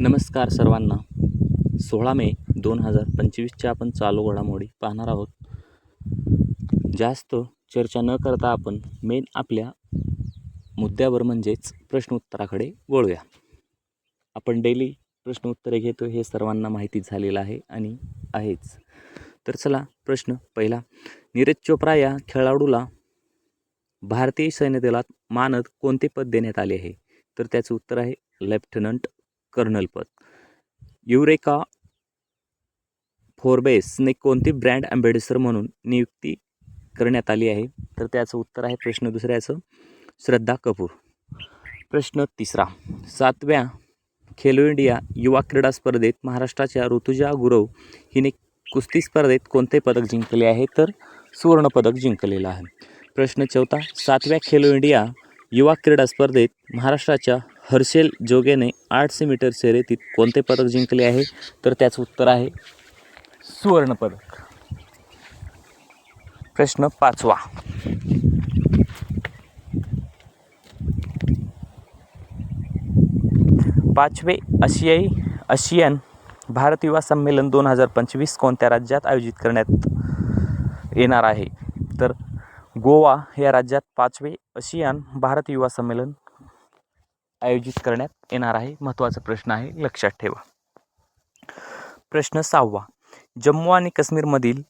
नमस्कार सर्वांना. 16 मे 2025च्या आपण चालू घडामोडी पाहणार आहोत. जास्त चर्चा न करता आपण मेन आपल्या मुद्द्यावर म्हणजेच प्रश्न उत्तराकडे वळूया. आपण डेली प्रश्न उत्तरे घेतो हे सर्वांना माहिती झालेलं आहे आणि आहेच. तर चला प्रश्न पहिला. नीरज चोप्रा या खेळाडूला भारतीय सैन्य दलात मानद कोणते पद देण्यात आले आहे? तर त्याचं उत्तर आहे लेफ्टनंट कर्नल पद. युरेका फोर्ब्सने कोणती ब्रँड अँबॅसेडर म्हणून नियुक्ती करण्यात आली आहे? तर त्याचं उत्तर आहे प्रश्न दुसऱ्याचं श्रद्धा कपूर. प्रश्न तिसरा. 7व्या खेलो इंडिया युवा क्रीडा स्पर्धेत महाराष्ट्राच्या ऋतुजा गुरव हिने कुस्ती स्पर्धेत कोणते पदक जिंकले आहे? तर सुवर्ण पदक जिंकलेलं आहे. प्रश्न चौथा. 7व्या खेलो इंडिया युवा क्रीडा स्पर्धेत महाराष्ट्राच्या हर्षेल जोगेने 800 मीटर शर्यतीत कोणते पदक जिंकले आहे? तर त्याचं उत्तर आहे सुवर्ण पदक. प्रश्न पाचवा. 5वे आशियान भारत युवा संमेलन 2025 कोणत्या राज्यात आयोजित करण्यात येणार आहे? तर गोवा या राज्यात 5वे आशियान भारत युवा संमेलन आयोजित करण्यात येणार आहे. महत्त्वाचा प्रश्न आहे, लक्षात ठेवा. प्रश्न 6वा. जम्मू आणि काश्मीरमधील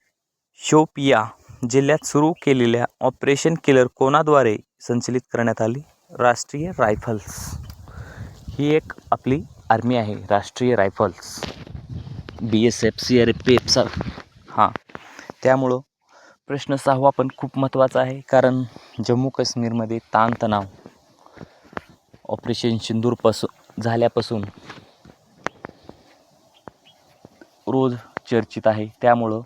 शोपिया जिल्ह्यात सुरू केलेल्या ऑपरेशन किलर कोणाद्वारे संचलित करण्यात आली? राष्ट्रीय रायफल्स. ही एक आपली आर्मी आहे, राष्ट्रीय रायफल्स. BSF CRPF हां. त्यामुळं प्रश्न 6वा पण खूप महत्त्वाचा आहे, कारण जम्मू काश्मीरमध्ये ताणतणाव ऑपरेशन सिंदूरपासून झाल्यापासून रोज चर्चित आहे. त्यामुळं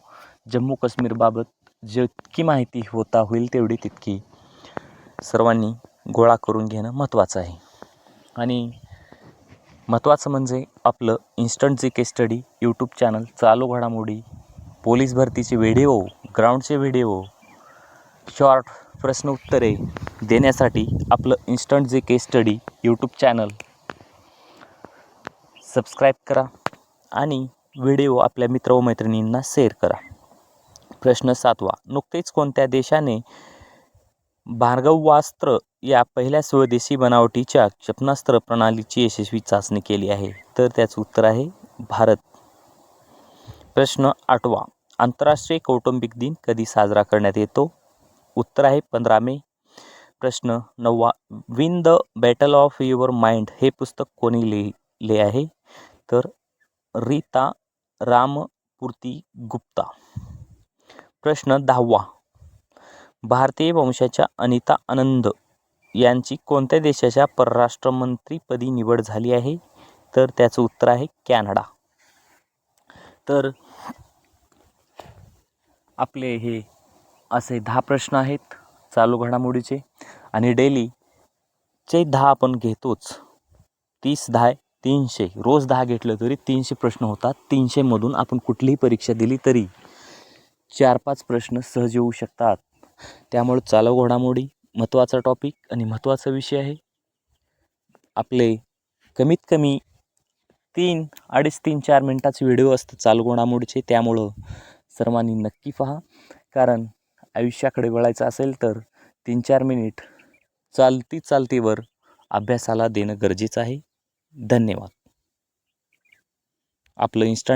जम्मू काश्मीरबाबत जितकी माहिती होईल तेवढी तितकी सर्वांनी गोळा करून घेणं महत्त्वाचं आहे. आणि महत्त्वाचं म्हणजे आपलं instant GK study YouTube channel, चालू घडामोडी, पोलीस भरतीचे व्हिडिओ, ग्राउंडचे व्हिडिओ, शॉर्ट प्रश्न उत्तरे देण्यासाठी आपलं instant GK study YouTube channel subscribe करा आणि व्हिडिओ आपल्या मित्र व मैत्रिणींना शेअर करा. प्रश्न 7वा. नुकतेच कोणत्या देशाने भार्गवास्त्र या पहिल्या स्वदेशी बनावटीच्या क्षेपणास्त्र प्रणालीची यशस्वी चाचणी केली आहे? तर त्याचं उत्तर आहे भारत. प्रश्न 8वा. आंतरराष्ट्रीय कौटुंबिक दिन कधी साजरा करण्यात येतो? उत्तर आहे 15 मे. प्रश्न 9वा. Win the battle of your mind हे पुस्तक कोणी लिहिले आहे? तर रीता रामपूर्ती गुप्ता. प्रश्न 10वा. भारतीय वंशाच्या अनिता आनंद यांची कोणत्या देशाच्या परराष्ट्रमंत्रीपदी निवड झाली आहे? तर त्याचं उत्तर आहे कॅनडा. तर आपले हे असे 10 प्रश्न आहेत चालू घडामोडीचे आणि डेलीचे 10 आपण घेतोच. 30 10 300 रोज 10 घेतलं तरी 300 प्रश्न होतात. 300मधून आपण कुठलीही परीक्षा दिली तरी 4-5 प्रश्न सहज येऊ शकतात. त्यामुळे चालू घडामोडी महत्त्वाचा टॉपिक आणि महत्त्वाचा विषय आहे. आपले कमीत कमी 3-4 मिनिटाचे व्हिडिओ असतात चालू घडामोडीचे. त्यामुळं सर्वांनी नक्की पहा, कारण आयुष्याकडे वळायचं असेल तर 3-4 मिनिट चालतीवर अभ्यासाला देणं गरजेचं आहे. धन्यवाद. आपलं इन्स्टंट